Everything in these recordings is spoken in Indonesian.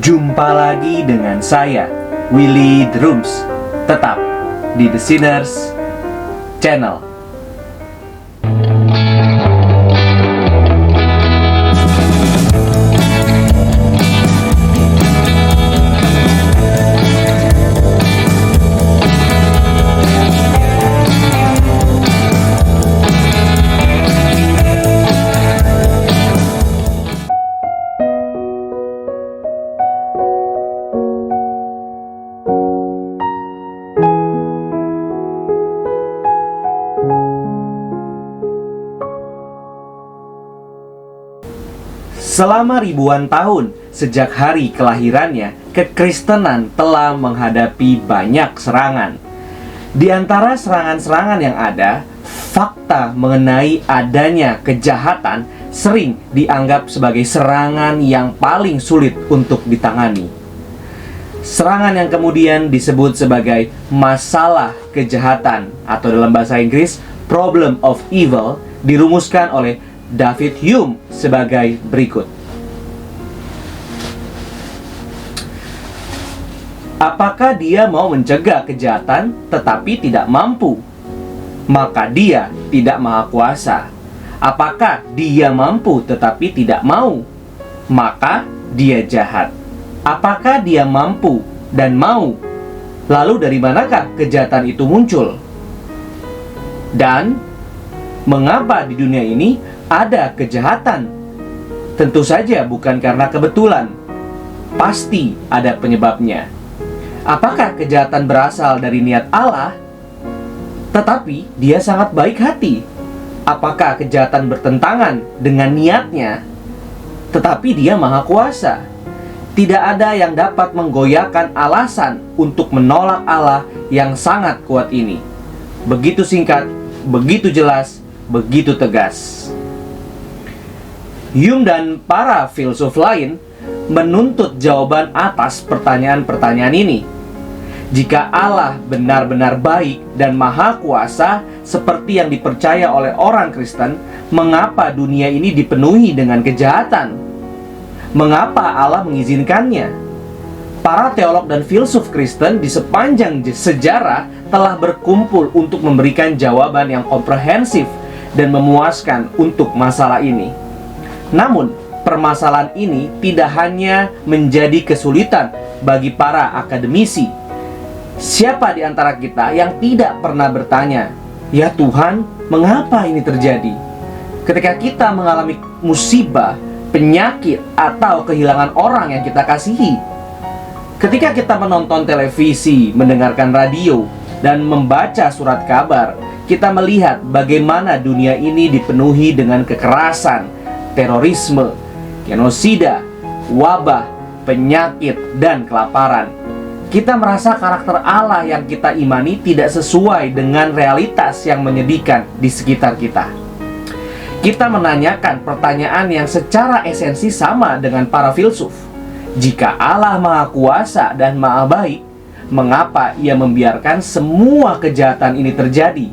Jumpa lagi dengan saya, Willy Drums, tetap di The Sinners Channel. Selama ribuan tahun sejak hari kelahirannya, kekristenan telah menghadapi banyak serangan. Di antara serangan-serangan yang ada, fakta mengenai adanya kejahatan sering dianggap sebagai serangan yang paling sulit untuk ditangani. Serangan yang kemudian disebut sebagai masalah kejahatan atau dalam bahasa Inggris problem of evil dirumuskan oleh David Hume sebagai berikut. Apakah dia mau mencegah kejahatan tetapi tidak mampu? Maka dia tidak maha kuasa. Apakah dia mampu tetapi tidak mau? Maka dia jahat. Apakah dia mampu dan mau? Lalu dari manakah kejahatan itu muncul? Dan mengapa di dunia ini ada kejahatan? Tentu saja bukan karena kebetulan. Pasti ada penyebabnya. Apakah kejahatan berasal dari niat Allah? Tetapi dia sangat baik hati. Apakah kejahatan bertentangan dengan niatnya? Tetapi dia maha kuasa. Tidak ada yang dapat menggoyahkan alasan untuk menolak Allah yang sangat kuat ini. Begitu singkat, begitu jelas, begitu tegas. Hume dan para filsuf lain menuntut jawaban atas pertanyaan-pertanyaan ini. Jika Allah benar-benar baik dan maha kuasa seperti yang dipercaya oleh orang Kristen, mengapa dunia ini dipenuhi dengan kejahatan? Mengapa Allah mengizinkannya? Para teolog dan filsuf Kristen di sepanjang sejarah telah berkumpul untuk memberikan jawaban yang komprehensif dan memuaskan untuk masalah ini. Namun, permasalahan ini tidak hanya menjadi kesulitan bagi para akademisi. Siapa di antara kita yang tidak pernah bertanya, "Ya Tuhan, mengapa ini terjadi?" Ketika kita mengalami musibah, penyakit, atau kehilangan orang yang kita kasihi. Ketika kita menonton televisi, mendengarkan radio, dan membaca surat kabar, kita melihat bagaimana dunia ini dipenuhi dengan kekerasan, terorisme, genosida, wabah, penyakit, dan kelaparan. Kita merasa karakter Allah yang kita imani tidak sesuai dengan realitas yang menyedihkan di sekitar kita. Kita menanyakan pertanyaan yang secara esensi sama dengan para filsuf. Jika Allah maha kuasa dan maha baik, mengapa ia membiarkan semua kejahatan ini terjadi?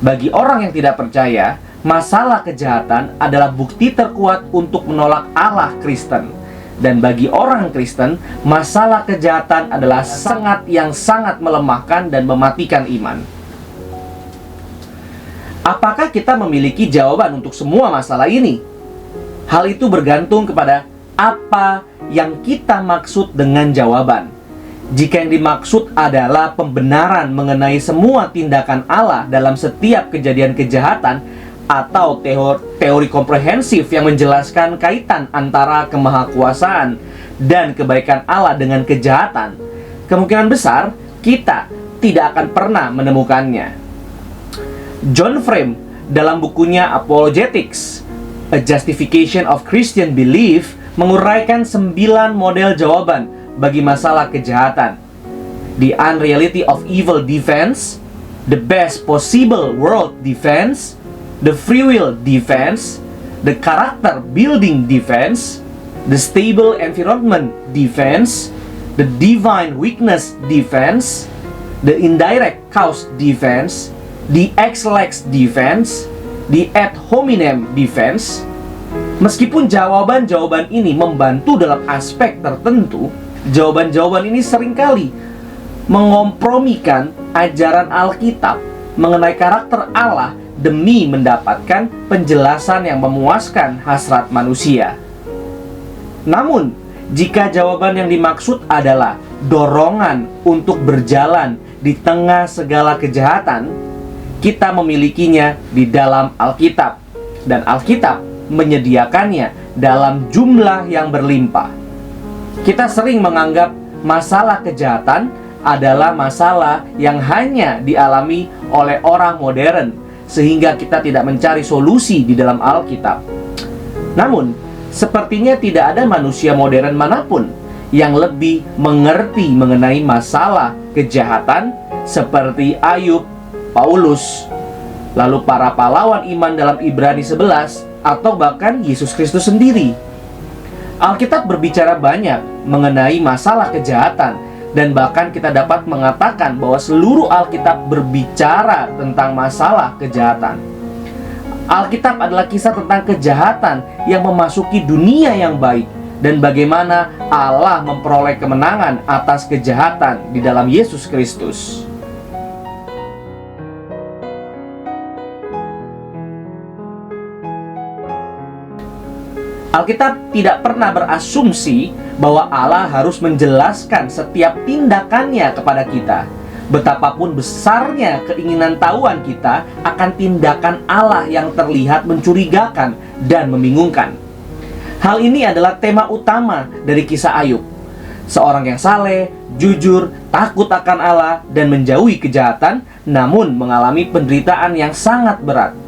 Bagi orang yang tidak percaya, masalah kejahatan adalah bukti terkuat untuk menolak Allah Kristen. Dan bagi orang Kristen, masalah kejahatan adalah sangat melemahkan dan mematikan iman. Apakah kita memiliki jawaban untuk semua masalah ini? Hal itu bergantung kepada apa yang kita maksud dengan jawaban. Jika yang dimaksud adalah pembenaran mengenai semua tindakan Allah dalam setiap kejadian kejahatan, atau teori komprehensif yang menjelaskan kaitan antara kemahakuasaan dan kebaikan Allah dengan kejahatan, kemungkinan besar kita tidak akan pernah menemukannya. John Frame dalam bukunya Apologetics, A Justification of Christian Belief, menguraikan 9 model jawaban bagi masalah kejahatan. The Unreality of Evil Defense, The Best Possible World Defense, The Free Will Defense, The Character Building Defense, The Stable Environment Defense, The Divine Weakness Defense, The Indirect Cause Defense, The Ex Lex Defense, The Ad Hominem Defense, Meskipun jawaban-jawaban ini membantu dalam aspek tertentu, jawaban-jawaban ini seringkali mengompromikan ajaran Alkitab mengenai karakter Allah demi mendapatkan penjelasan yang memuaskan hasrat manusia. Namun, jika jawaban yang dimaksud adalah dorongan untuk berjalan di tengah segala kejahatan, kita memilikinya di dalam Alkitab, dan Alkitab menyediakannya dalam jumlah yang berlimpah. Kita sering menganggap masalah kejahatan adalah masalah yang hanya dialami oleh orang modern, sehingga kita tidak mencari solusi di dalam Alkitab. Namun, sepertinya tidak ada manusia modern manapun yang lebih mengerti mengenai masalah kejahatan seperti Ayub, Paulus, lalu para pahlawan iman dalam Ibrani 11, atau bahkan Yesus Kristus sendiri. Alkitab berbicara banyak mengenai masalah kejahatan, dan bahkan kita dapat mengatakan bahwa seluruh Alkitab berbicara tentang masalah kejahatan. Alkitab adalah kisah tentang kejahatan yang memasuki dunia yang baik, dan bagaimana Allah memperoleh kemenangan atas kejahatan di dalam Yesus Kristus. Alkitab tidak pernah berasumsi bahwa Allah harus menjelaskan setiap tindakannya kepada kita. Betapapun besarnya keinginan tahuan kita akan tindakan Allah yang terlihat mencurigakan dan membingungkan. Hal ini adalah tema utama dari kisah Ayub. Seorang yang saleh, jujur, takut akan Allah, dan menjauhi kejahatan, namun mengalami penderitaan yang sangat berat.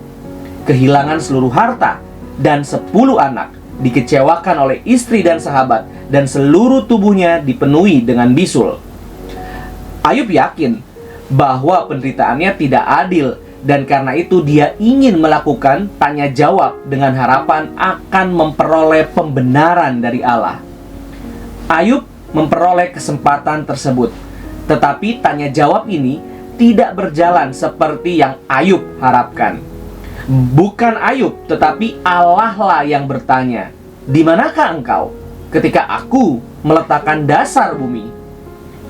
Kehilangan seluruh harta dan 10 anak, dikecewakan oleh istri dan sahabat, dan seluruh tubuhnya dipenuhi dengan bisul. Ayub yakin bahwa penderitaannya tidak adil, dan karena itu dia ingin melakukan tanya jawab dengan harapan akan memperoleh pembenaran dari Allah. Ayub memperoleh kesempatan tersebut, tetapi tanya jawab ini tidak berjalan seperti yang Ayub harapkan. Bukan Ayub, tetapi Allah lah yang bertanya, "Di manakah engkau ketika aku meletakkan dasar bumi?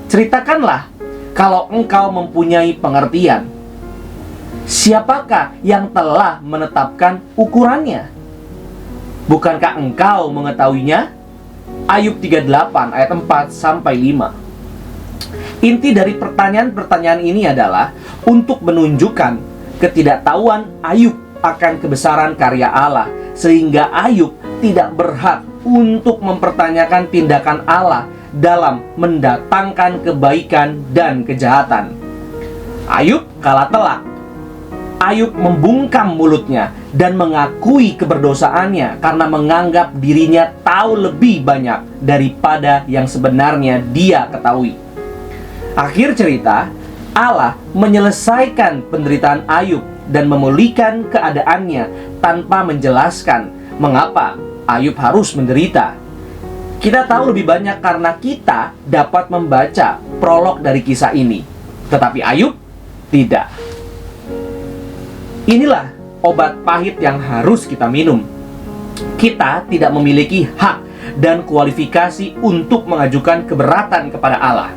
Ceritakanlah kalau engkau mempunyai pengertian. Siapakah yang telah menetapkan ukurannya? Bukankah engkau mengetahuinya?" Ayub 38 ayat 4-5. Inti dari pertanyaan-pertanyaan ini adalah untuk menunjukkan ketidaktahuan Ayub akan kebesaran karya Allah, sehingga Ayub tidak berhak untuk mempertanyakan tindakan Allah dalam mendatangkan kebaikan dan kejahatan. Ayub kalah telak. Ayub membungkam mulutnya dan mengakui keberdosaannya karena menganggap dirinya tahu lebih banyak daripada yang sebenarnya dia ketahui. Akhir cerita, Allah menyelesaikan penderitaan Ayub dan memulihkan keadaannya tanpa menjelaskan mengapa Ayub harus menderita. Kita tahu lebih banyak karena kita dapat membaca prolog dari kisah ini, tetapi Ayub tidak. Inilah obat pahit yang harus kita minum. Kita tidak memiliki hak dan kualifikasi untuk mengajukan keberatan kepada Allah.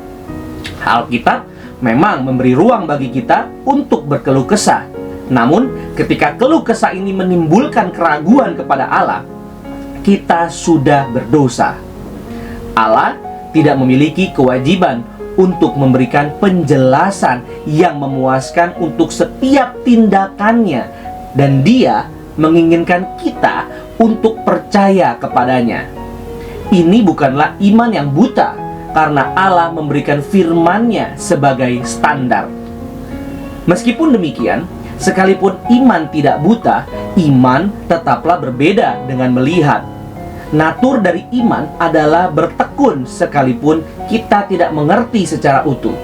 Alkitab memang memberi ruang bagi kita untuk berkeluh kesah. Namun, ketika keluh kesah ini menimbulkan keraguan kepada Allah, kita sudah berdosa. Allah tidak memiliki kewajiban untuk memberikan penjelasan yang memuaskan untuk setiap tindakannya, dan Dia menginginkan kita untuk percaya kepadanya. Ini bukanlah iman yang buta, karena Allah memberikan firman-Nya sebagai standar. Meskipun demikian, sekalipun iman tidak buta, iman tetaplah berbeda dengan melihat. Natur dari iman adalah bertekun sekalipun kita tidak mengerti secara utuh.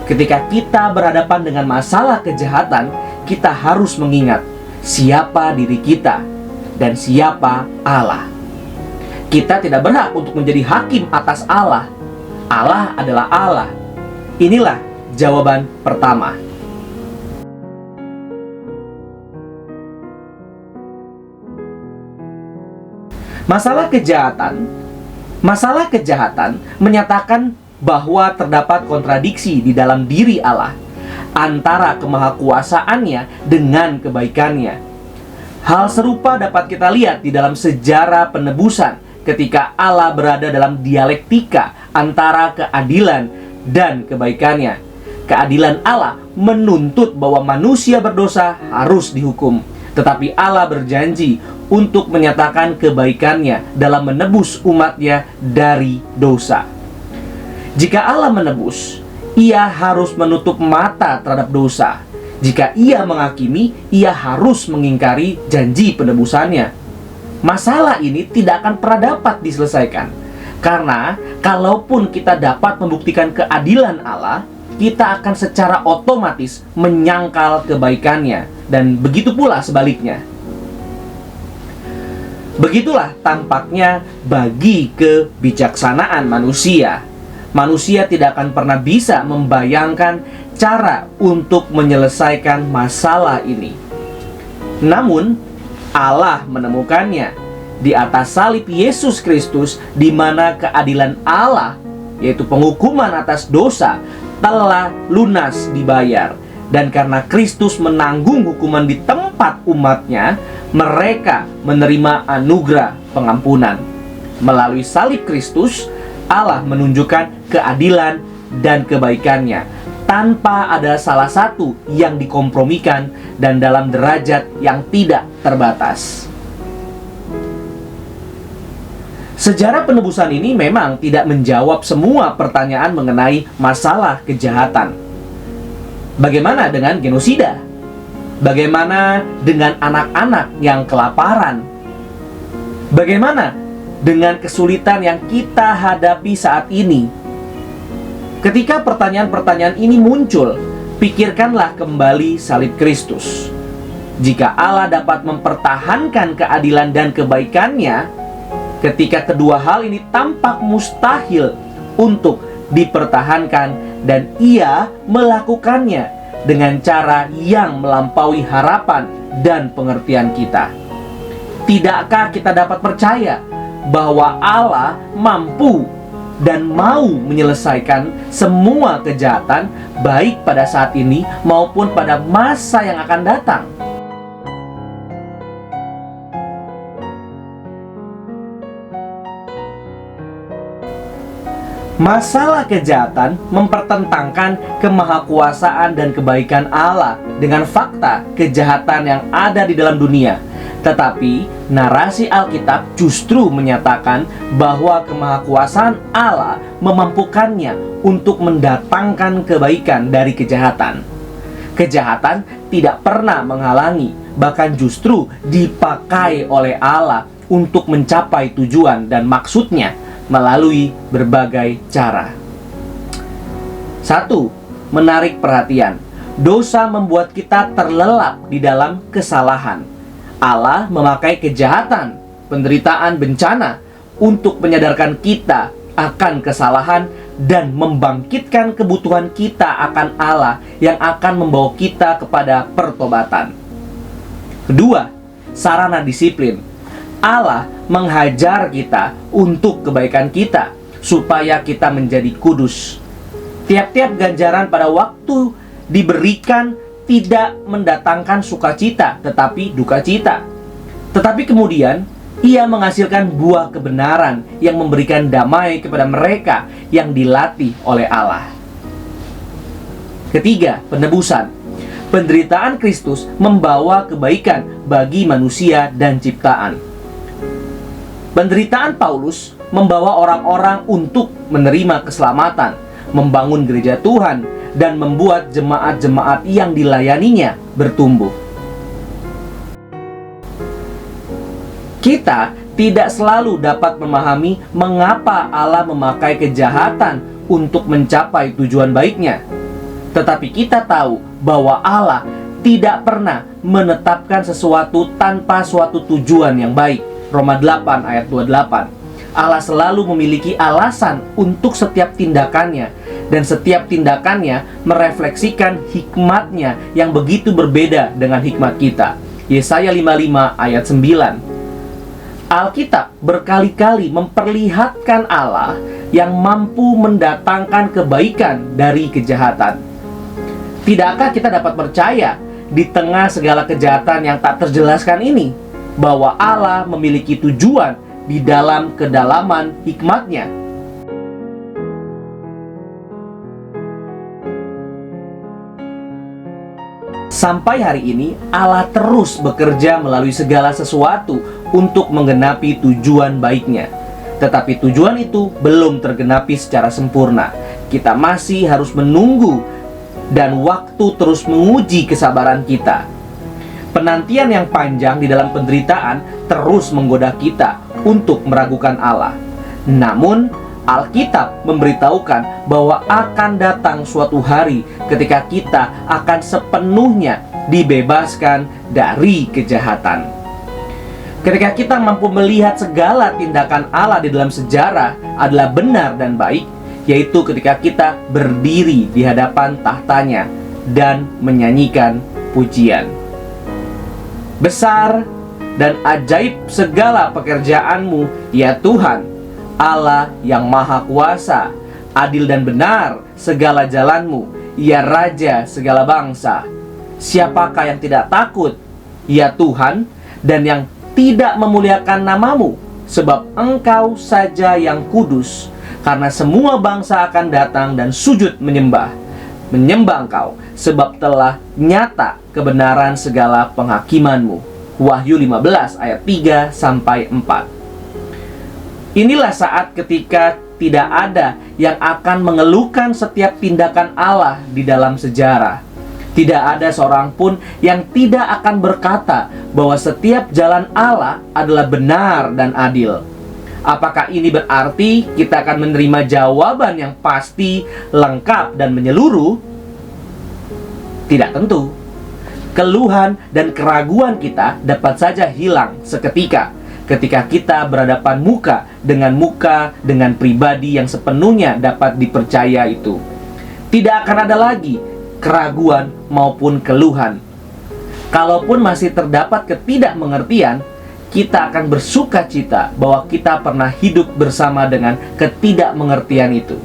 Ketika kita berhadapan dengan masalah kejahatan, kita harus mengingat siapa diri kita dan siapa Allah. Kita tidak berhak untuk menjadi hakim atas Allah. Allah adalah Allah. Inilah jawaban pertama. Masalah kejahatan menyatakan bahwa terdapat kontradiksi di dalam diri Allah antara kemahakuasaannya dengan kebaikannya. Hal serupa dapat kita lihat di dalam sejarah penebusan ketika Allah berada dalam dialektika antara keadilan dan kebaikannya. Keadilan Allah menuntut bahwa manusia berdosa harus dihukum, tetapi Allah berjanji untuk menyatakan kebaikannya dalam menebus umatnya dari dosa. Jika Allah menebus, Ia harus menutup mata terhadap dosa. Jika Ia menghakimi, Ia harus mengingkari janji penebusannya. Masalah ini tidak akan pernah dapat diselesaikan, karena kalaupun kita dapat membuktikan keadilan Allah, kita akan secara otomatis menyangkal kebaikannya, dan begitu pula sebaliknya. Begitulah tampaknya bagi kebijaksanaan manusia. Manusia tidak akan pernah bisa membayangkan cara untuk menyelesaikan masalah ini. Namun, Allah menemukannya di atas salib Yesus Kristus, di mana keadilan Allah, yaitu penghukuman atas dosa, telah lunas dibayar. Dan karena Kristus menanggung hukuman di tempat umatnya, mereka menerima anugerah pengampunan. Melalui salib Kristus, Allah menunjukkan keadilan dan kebaikannya tanpa ada salah satu yang dikompromikan dan dalam derajat yang tidak terbatas. Sejarah penebusan ini memang tidak menjawab semua pertanyaan mengenai masalah kejahatan. Bagaimana dengan genosida? Bagaimana dengan anak-anak yang kelaparan? Bagaimana dengan kesulitan yang kita hadapi saat ini? Ketika pertanyaan-pertanyaan ini muncul, pikirkanlah kembali salib Kristus. Jika Allah dapat mempertahankan keadilan dan kebaikannya, ketika kedua hal ini tampak mustahil untuk dipertahankan, dan Ia melakukannya dengan cara yang melampaui harapan dan pengertian kita, tidakkah kita dapat percaya bahwa Allah mampu dan mau menyelesaikan semua kejahatan, baik pada saat ini maupun pada masa yang akan datang? Masalah kejahatan mempertentangkan kemahakuasaan dan kebaikan Allah dengan fakta kejahatan yang ada di dalam dunia. Tetapi narasi Alkitab justru menyatakan bahwa kemahakuasaan Allah memampukannya untuk mendatangkan kebaikan dari kejahatan. Kejahatan tidak pernah menghalangi, bahkan justru dipakai oleh Allah untuk mencapai tujuan dan maksudnya melalui berbagai cara. 1. Menarik perhatian. Dosa membuat kita terlelap di dalam kesalahan. Allah memakai kejahatan, penderitaan, bencana untuk menyadarkan kita akan kesalahan dan membangkitkan kebutuhan kita akan Allah yang akan membawa kita kepada pertobatan. Kedua, sarana disiplin. Allah menghajar kita untuk kebaikan kita, supaya kita menjadi kudus. Tiap-tiap ganjaran pada waktu diberikan tidak mendatangkan sukacita, tetapi duka cita. Tetapi kemudian Ia menghasilkan buah kebenaran yang memberikan damai kepada mereka yang dilatih oleh Allah. Ketiga, penebusan. Penderitaan Kristus membawa kebaikan bagi manusia dan ciptaan. Penderitaan Paulus membawa orang-orang untuk menerima keselamatan, membangun gereja Tuhan, dan membuat jemaat-jemaat yang dilayaninya bertumbuh. Kita tidak selalu dapat memahami mengapa Allah memakai kejahatan untuk mencapai tujuan baiknya. Tetapi kita tahu bahwa Allah tidak pernah menetapkan sesuatu tanpa suatu tujuan yang baik. Roma 8 ayat 28. Allah selalu memiliki alasan untuk setiap tindakannya, dan setiap tindakannya merefleksikan hikmatnya yang begitu berbeda dengan hikmat kita. Yesaya 55 ayat 9. Alkitab berkali-kali memperlihatkan Allah yang mampu mendatangkan kebaikan dari kejahatan. Tidakkah kita dapat percaya di tengah segala kejahatan yang tak terjelaskan ini, bahwa Allah memiliki tujuan di dalam kedalaman hikmat-Nya? Sampai hari ini, Allah terus bekerja melalui segala sesuatu untuk menggenapi tujuan baik-Nya. Tetapi tujuan itu belum tergenapi secara sempurna. Kita masih harus menunggu, dan waktu terus menguji kesabaran kita. Penantian yang panjang di dalam penderitaan terus menggoda kita untuk meragukan Allah. Namun, Alkitab memberitahukan bahwa akan datang suatu hari ketika kita akan sepenuhnya dibebaskan dari kejahatan. Ketika kita mampu melihat segala tindakan Allah di dalam sejarah adalah benar dan baik, yaitu ketika kita berdiri di hadapan tahtanya dan menyanyikan pujian. Besar dan ajaib segala pekerjaan-Mu, ya Tuhan, Allah yang maha kuasa. Adil dan benar segala jalan-Mu, ya Raja segala bangsa. Siapakah yang tidak takut, ya Tuhan, dan yang tidak memuliakan nama-Mu? Sebab Engkau saja yang kudus. Karena semua bangsa akan datang dan sujud menyembah Engkau, sebab telah nyata kebenaran segala penghakiman-Mu. Wahyu 15 ayat 3-4. Inilah saat ketika tidak ada yang akan mengeluhkan setiap tindakan Allah di dalam sejarah. Tidak ada seorang pun yang tidak akan berkata bahwa setiap jalan Allah adalah benar dan adil. Apakah ini berarti kita akan menerima jawaban yang pasti, lengkap, dan menyeluruh? Tidak tentu. Keluhan dan keraguan kita dapat saja hilang seketika ketika kita berhadapan muka dengan pribadi yang sepenuhnya dapat dipercaya itu. Tidak akan ada lagi keraguan maupun keluhan. Kalaupun masih terdapat ketidakmengertian, kita akan bersuka cita bahwa kita pernah hidup bersama dengan ketidakmengertian itu.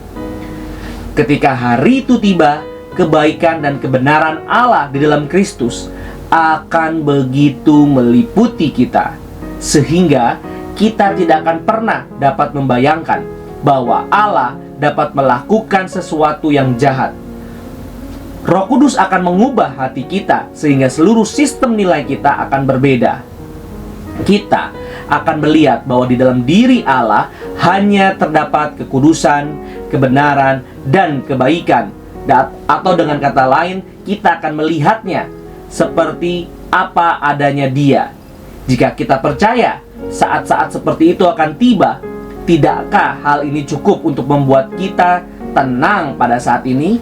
Ketika hari itu tiba, kebaikan dan kebenaran Allah di dalam Kristus akan begitu meliputi kita, sehingga kita tidak akan pernah dapat membayangkan bahwa Allah dapat melakukan sesuatu yang jahat. Roh Kudus akan mengubah hati kita sehingga seluruh sistem nilai kita akan berbeda. Kita akan melihat bahwa di dalam diri Allah hanya terdapat kekudusan, kebenaran, dan kebaikan. Atau dengan kata lain, kita akan melihatnya seperti apa adanya Dia. Jika kita percaya saat-saat seperti itu akan tiba, tidakkah hal ini cukup untuk membuat kita tenang pada saat ini?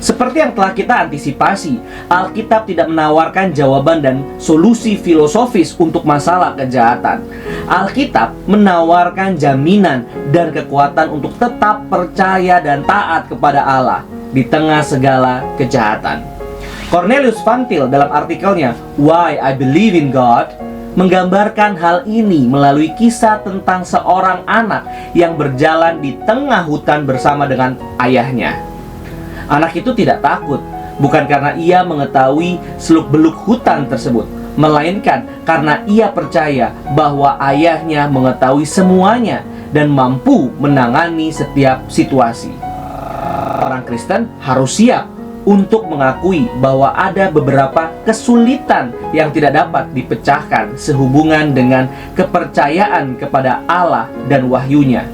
Seperti yang telah kita antisipasi, Alkitab tidak menawarkan jawaban dan solusi filosofis untuk masalah kejahatan. Alkitab menawarkan jaminan dan kekuatan untuk tetap percaya dan taat kepada Allah di tengah segala kejahatan. Cornelius Van Til dalam artikelnya Why I Believe in God menggambarkan hal ini melalui kisah tentang seorang anak yang berjalan di tengah hutan bersama dengan ayahnya. Anak itu tidak takut, bukan karena ia mengetahui seluk-beluk hutan tersebut, melainkan karena ia percaya bahwa ayahnya mengetahui semuanya dan mampu menangani setiap situasi. Orang Kristen harus siap untuk mengakui bahwa ada beberapa kesulitan yang tidak dapat dipecahkan sehubungan dengan kepercayaan kepada Allah dan wahyu-Nya.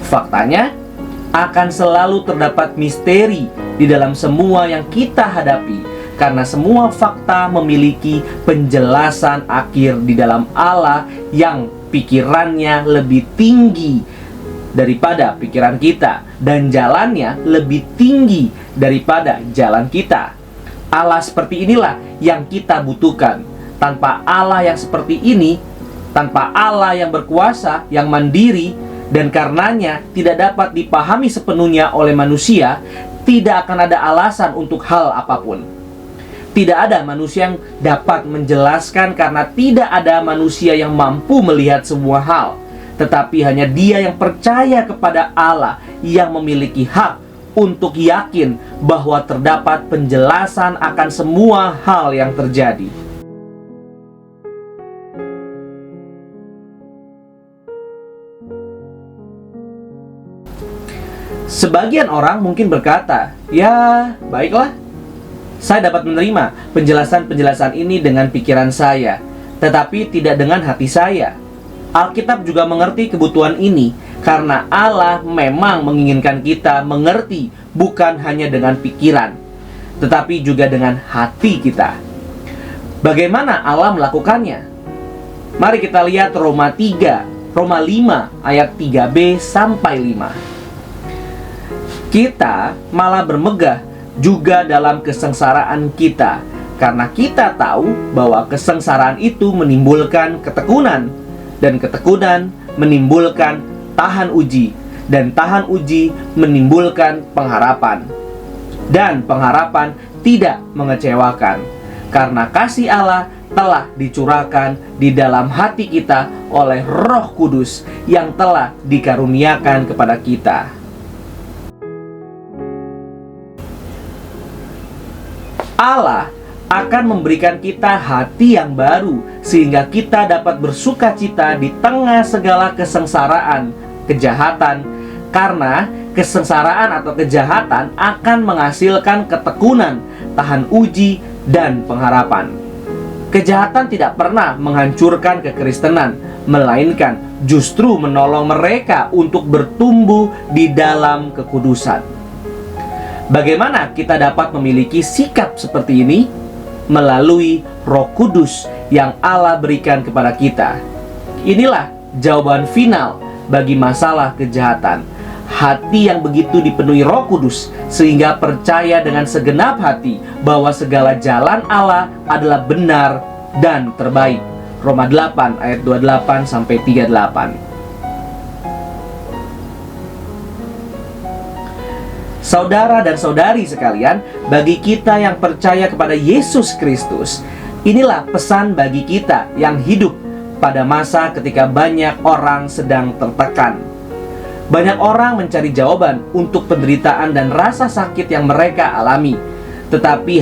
Faktanya, akan selalu terdapat misteri di dalam semua yang kita hadapi, karena semua fakta memiliki penjelasan akhir di dalam Allah yang pikirannya lebih tinggi daripada pikiran kita dan jalannya lebih tinggi daripada jalan kita. Allah seperti inilah yang kita butuhkan. Tanpa Allah yang seperti ini, tanpa Allah yang berkuasa, yang mandiri, dan karenanya tidak dapat dipahami sepenuhnya oleh manusia, tidak akan ada alasan untuk hal apapun. Tidak ada manusia yang dapat menjelaskan karena tidak ada manusia yang mampu melihat semua hal. Tetapi hanya Dia yang percaya kepada Allah yang memiliki hak untuk yakin bahwa terdapat penjelasan akan semua hal yang terjadi. Sebagian orang mungkin berkata, "Ya, baiklah. Saya dapat menerima penjelasan-penjelasan ini dengan pikiran saya, tetapi tidak dengan hati saya." Alkitab juga mengerti kebutuhan ini karena Allah memang menginginkan kita mengerti bukan hanya dengan pikiran, tetapi juga dengan hati kita. Bagaimana Allah melakukannya? Mari kita lihat Roma 5 ayat 3b sampai 5. Kita malah bermegah juga dalam kesengsaraan kita, karena kita tahu bahwa kesengsaraan itu menimbulkan ketekunan, dan ketekunan menimbulkan tahan uji, dan tahan uji menimbulkan pengharapan. Dan pengharapan tidak mengecewakan, karena kasih Allah telah dicurahkan di dalam hati kita oleh Roh Kudus yang telah dikaruniakan kepada kita. Allah akan memberikan kita hati yang baru sehingga kita dapat bersukacita di tengah segala kesengsaraan, kejahatan, karena kesengsaraan atau kejahatan akan menghasilkan ketekunan, tahan uji, dan pengharapan. Kejahatan tidak pernah menghancurkan kekristenan, melainkan justru menolong mereka untuk bertumbuh di dalam kekudusan. Bagaimana kita dapat memiliki sikap seperti ini? Melalui Roh Kudus yang Allah berikan kepada kita. Inilah jawaban final bagi masalah kejahatan. Hati yang begitu dipenuhi Roh Kudus sehingga percaya dengan segenap hati bahwa segala jalan Allah adalah benar dan terbaik. Roma 8 ayat 28 sampai 38. Saudara dan saudari sekalian, bagi kita yang percaya kepada Yesus Kristus, inilah pesan bagi kita yang hidup pada masa ketika banyak orang sedang tertekan. Banyak orang mencari jawaban untuk penderitaan dan rasa sakit yang mereka alami. Tetapi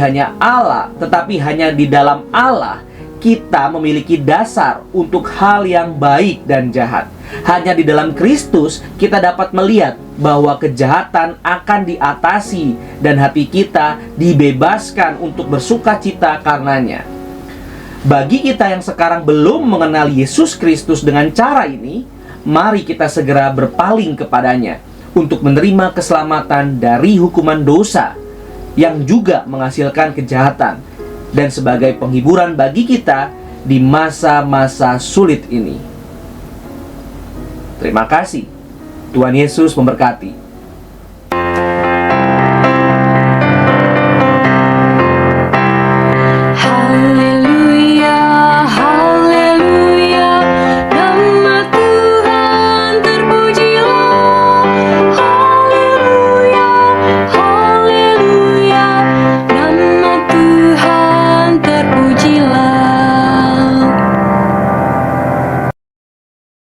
hanya di dalam Allah kita memiliki dasar untuk hal yang baik dan jahat. Hanya di dalam Kristus kita dapat melihat bahwa kejahatan akan diatasi dan hati kita dibebaskan untuk bersukacita karenanya. Bagi kita yang sekarang belum mengenal Yesus Kristus dengan cara ini, mari kita segera berpaling kepadanya untuk menerima keselamatan dari hukuman dosa yang juga menghasilkan kejahatan, dan sebagai penghiburan bagi kita di masa-masa sulit ini. Terima kasih. Tuhan Yesus memberkati.